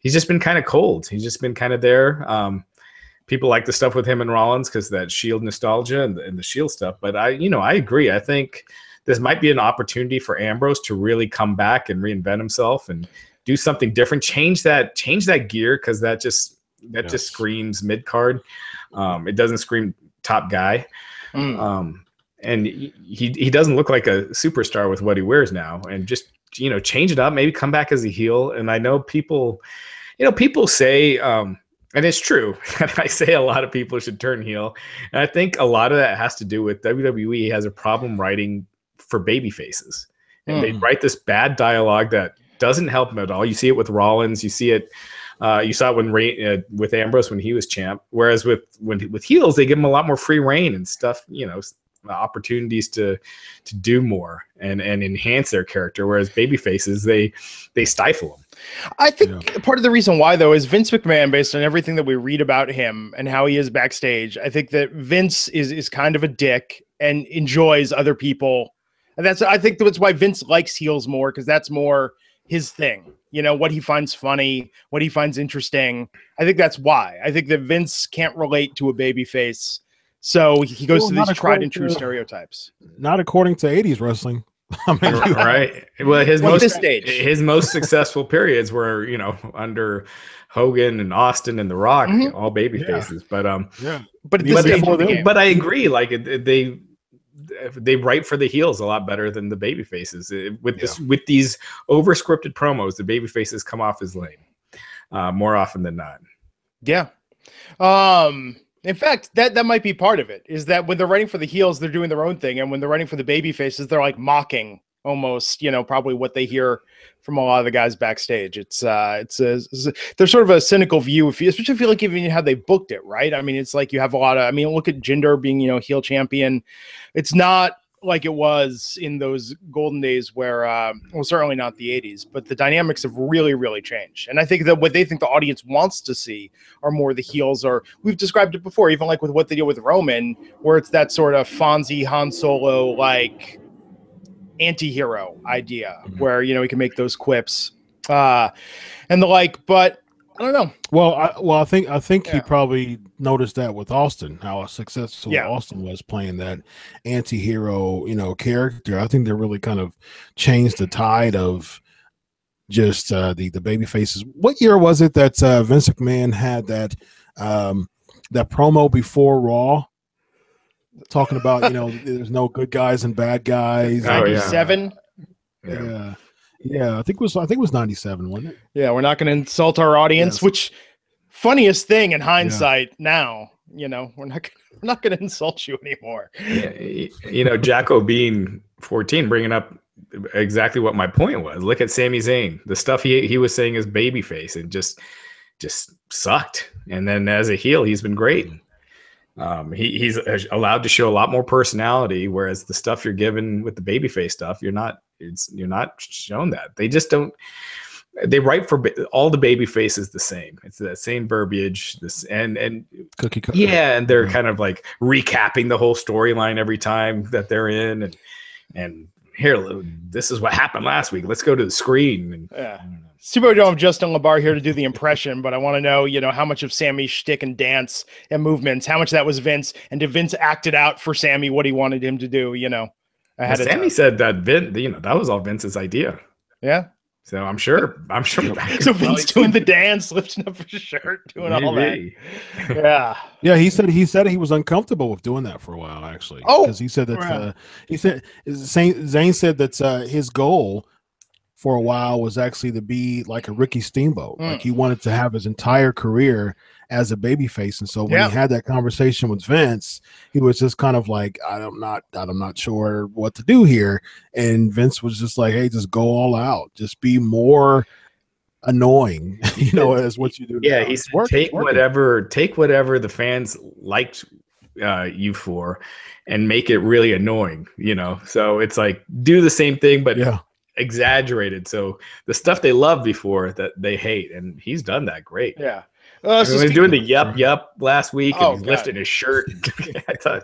he's just been kind of cold. He's just been kind of there. People like the stuff with him and Rollins because that Shield nostalgia and the Shield stuff. But I agree. I think this might be an opportunity for Ambrose to really come back and reinvent himself and do something different. Change that gear, because that just screams mid card. It doesn't scream top guy. And he doesn't look like a superstar with what he wears now. And just change it up. Maybe come back as a heel. And I know people say. And it's true. I say a lot of people should turn heel. And I think a lot of that has to do with WWE has a problem writing for baby faces. And they write this bad dialogue that doesn't help them at all. You see it with Rollins. You see it. You saw it with Ambrose when he was champ. Whereas with heels, they give him a lot more free reign and stuff, opportunities to do more and enhance their character. Whereas baby faces, they stifle them. I think part of the reason why, though, is Vince McMahon, based on everything that we read about him and how he is backstage. I think that Vince is kind of a dick and enjoys other people. And I think that's why Vince likes heels more, because that's more his thing. What he finds funny, what he finds interesting. I think that's why. I think that Vince can't relate to a baby face. So he goes to these tried and true stereotypes. Not according to 80s wrestling. I mean, right. Well, his most successful periods were, under Hogan and Austin and The Rock, all baby faces. But but I agree. Like they write for the heels a lot better than the baby faces. With these over scripted promos, the baby faces come off as lame more often than not. Yeah. In fact, that might be part of it, is that when they're writing for the heels, they're doing their own thing. And when they're writing for the baby faces, they're like mocking almost, probably what they hear from a lot of the guys backstage. There's sort of a cynical view, especially if you look even how they booked it, right? I mean, it's like you have a lot of, look at Jinder being, heel champion. It's not like it was in those golden days where, well, certainly not the 80s, but the dynamics have really, really changed. And I think that what they think the audience wants to see are more the heels, or we've described it before, even like with what they do with Roman, where it's that sort of Fonzie, Han Solo, like anti-hero idea where, he can make those quips and the like, but I don't know. Well, I think he probably noticed that with Austin, how successful Austin was playing that anti-hero, character. I think they really kind of changed the tide of just the baby faces. What year was it that Vince McMahon had that promo before Raw, talking about there's no good guys and bad guys? 97. Yeah, I think it was 97, wasn't it? Yeah, we're not going to insult our audience, which funniest thing in hindsight now, we're not going to insult you anymore. Yeah, Jacko being 14, bringing up exactly what my point was. Look at Sami Zayn. The stuff he was saying as babyface and just sucked. And then as a heel, he's been great. He's allowed to show a lot more personality, whereas the stuff you're given with the babyface stuff, you're not shown that. They just don't. They write for all the baby faces the same. It's that same verbiage. And cookie cutter. Yeah, and they're kind of like recapping the whole storyline every time that they're in, and here, this is what happened last week. Let's go to the screen. And, yeah. Super, don't have Justin LaBar here to do the impression, but I want to know, how much of Sammy's shtick and dance and movements, how much of that was Vince, and did Vince act it out for Sammy what he wanted him to do? Sammy said that that was all Vince's idea. Yeah. So I'm sure. So Vince doing the dance, lifting up his shirt, doing all that. Yeah. Yeah. He said he was uncomfortable with doing that for a while, actually. Oh, because he said that Zayn said that his goal for a while was actually to be like a Ricky Steamboat. Like he wanted to have his entire career as a babyface. And so when he had that conversation with Vince, he was just kind of like, I'm not sure what to do here. And Vince was just like, hey, just go all out. Just be more annoying, as what you do. Yeah, he said, take whatever the fans liked you for and make it really annoying, So it's like, do the same thing, but exaggerated. So the stuff they loved before that they hate, and he's done that great. Yeah. So he's doing the yup last week, and he's lifting his shirt. I thought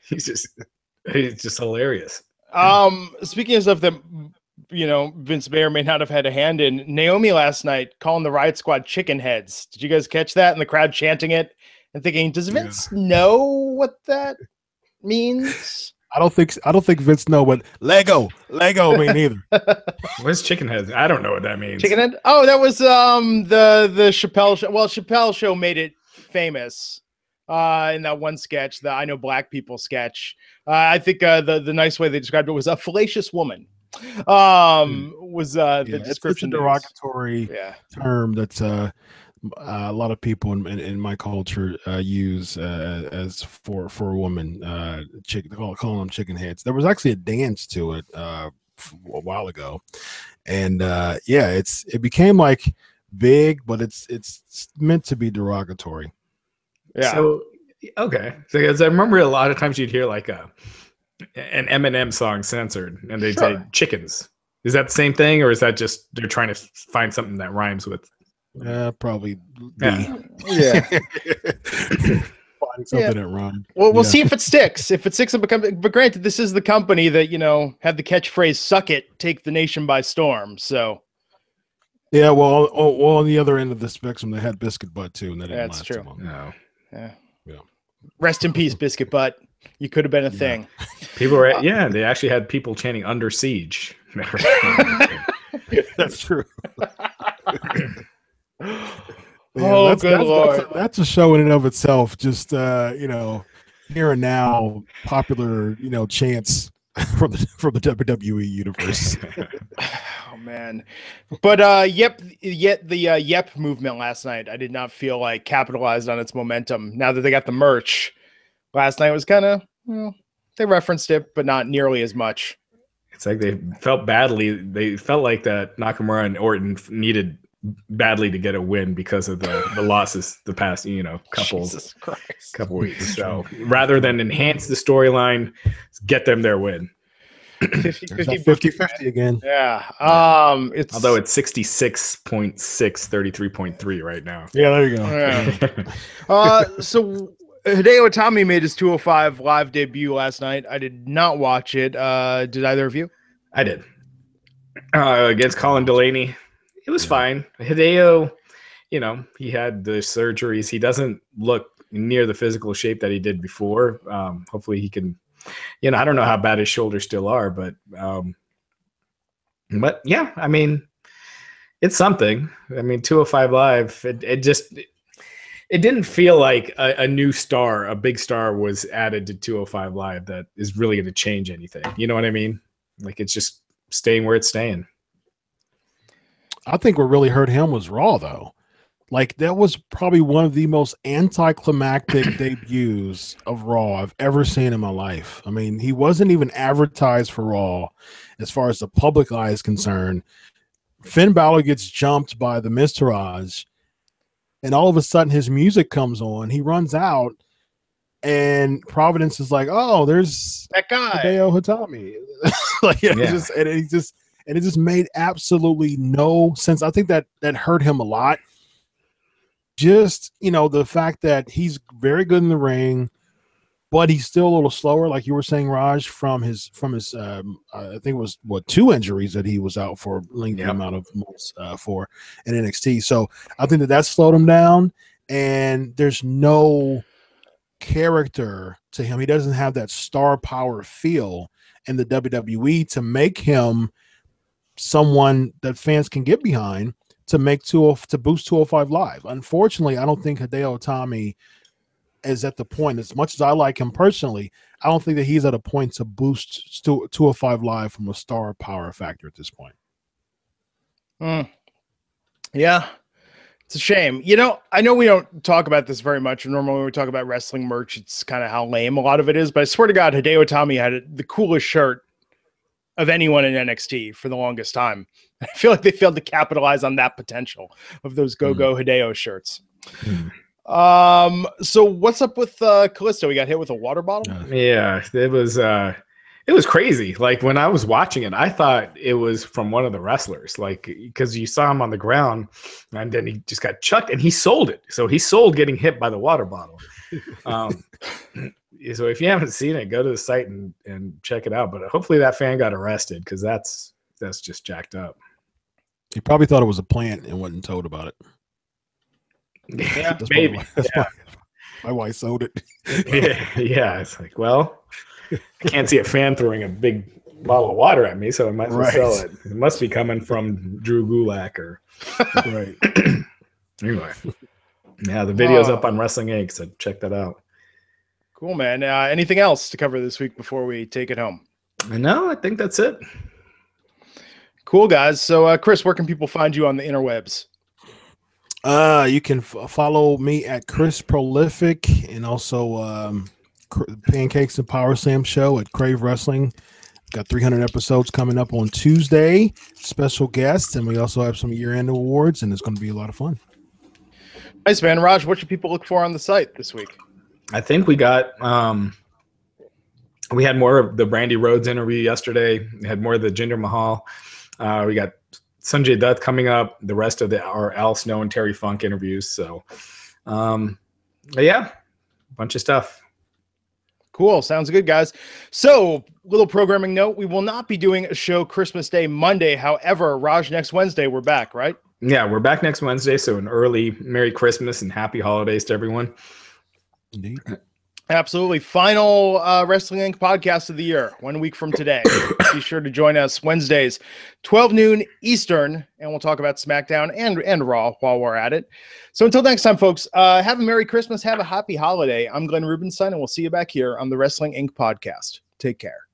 he's just hilarious. Speaking of stuff that Vince may or may not have had a hand in, Naomi last night calling the Riot Squad chicken heads. Did you guys catch that? And the crowd chanting it and thinking, does Vince know what that means? I don't think Vince know what Lego mean either. What's chicken head? I don't know what that means. Chicken head? Oh, that was the Chappelle show. Well, Chappelle show made it famous in that one sketch, the I Know Black People sketch. I think the nice way they described it was a fallacious woman. Was the description. It's a derogatory term that's a lot of people in my culture use as for a woman, calling them chicken heads. There was actually a dance to it a while ago, and it became like big, but it's meant to be derogatory. Yeah. So okay, so as I remember, a lot of times you'd hear like an Eminem song censored, and they'd say chickens. Is that the same thing, or is that just they're trying to find something that rhymes with? Probably. Yeah. Finding something that rhymes. Well, we'll see if it sticks. If it sticks, but granted, this is the company that had the catchphrase "Suck it, take the nation by storm." So. Yeah, well, on the other end of the spectrum, they had Biscuit Butt too, and that didn't last true. Too long. No. Yeah. Rest in peace, Biscuit Butt. You could have been a thing. People were, they actually had people chanting "Under Siege." That's true. Good Lord. That's a show in and of itself. Just here and now, popular chants from the WWE universe. Oh man, but yet the Yep movement last night, I did not feel like capitalized on its momentum. Now that they got the merch, last night was kind of they referenced it, but not nearly as much. It's like they felt badly. They felt like that Nakamura and Orton needed badly to get a win because of the losses the past, couple weeks. So rather than enhance the storyline, get them their win. 50-50 again. Yeah. It's although it's 66.6, 33.3 right now. Yeah, there you go. Yeah. So Hideo Itami made his 205 live debut last night. I did not watch it. Did either of you? I did. Against Colin Delaney. It was fine. Hideo, he had the surgeries. He doesn't look near the physical shape that he did before. Hopefully he can, I don't know how bad his shoulders still are, but yeah, I mean, it's something. I mean, 205 Live, it didn't feel like a new star, a big star was added to 205 Live that is really going to change anything. You know what I mean? Like, it's just staying where it's staying. I think what really hurt him was Raw, though. Like, that was probably one of the most anticlimactic debuts of Raw I've ever seen in my life. I mean, he wasn't even advertised for Raw as far as the public eye is concerned. Finn Balor gets jumped by the Miztourage, and all of a sudden his music comes on. He runs out, and Providence is like, "Oh, there's that guy, Hideo Itami." It just made absolutely no sense. I think that hurt him a lot. Just, the fact that he's very good in the ring, but he's still a little slower, like you were saying, Raj, from his I think it was 2 injuries that he was out for a lengthy amount of months for in NXT. So I think that slowed him down, and there's no character to him. He doesn't have that star power feel in the WWE to make him someone that fans can get behind to boost 205 Live. Unfortunately, I don't think Hideo Itami is at the point, as much as I like him personally, I don't think that he's at a point to boost 205 Live from a star power factor at this point. Yeah, it's a shame. I know we don't talk about this very much. Normally when we talk about wrestling merch, it's kind of how lame a lot of it is, but I swear to God, Hideo Itami had the coolest shirt of anyone in NXT for the longest time. I feel like they failed to capitalize on that potential of those Go-Go Hideo shirts. So what's up with Kalisto? He got hit with a water bottle? Yeah, it was crazy. Like, when I was watching it, I thought it was from one of the wrestlers, like, because you saw him on the ground and then he just got chucked, and he sold it. So he sold getting hit by the water bottle. So if you haven't seen it, go to the site and check it out. But hopefully that fan got arrested, because that's just jacked up. He probably thought it was a plant and wasn't told about it. Yeah, maybe. Why my wife sold it. Yeah. It's like, well, I can't see a fan throwing a big bottle of water at me, so I might as well sell it. It must be coming from Drew Gulak or right. Anyway, yeah, the video's up on Wrestling Inc., so check that out. Cool, man. Anything else to cover this week before we take it home? No, I think that's it. Cool, guys. So, Chris, where can people find you on the interwebs? You can follow me at Chris Prolific, and also Pancakes and Power Slam show at Crave Wrestling. Got 300 episodes coming up on Tuesday. Special guests, and we also have some year-end awards, and it's going to be a lot of fun. Nice, man. Raj, what should people look for on the site this week? I think we got we had more of the Brandy Rhodes interview yesterday. We had more of the Jinder Mahal. We got Sanjay Dutt coming up, the rest of our Al Snow and Terry Funk interviews. So, yeah, a bunch of stuff. Cool. Sounds good, guys. So, little programming note, we will not be doing a show Christmas Day Monday. However, Raj, next Wednesday, we're back, right? Yeah, we're back next Wednesday. So an early Merry Christmas and Happy Holidays to everyone. Indeed. Absolutely. Final Wrestling Inc. podcast of the year, 1 week from today. Be sure to join us Wednesdays, 12 noon Eastern, and we'll talk about SmackDown and Raw while we're at it. So until next time, folks, have a Merry Christmas, have a happy holiday. I'm Glenn Rubenstein, and we'll see you back here on the Wrestling Inc. podcast. Take care.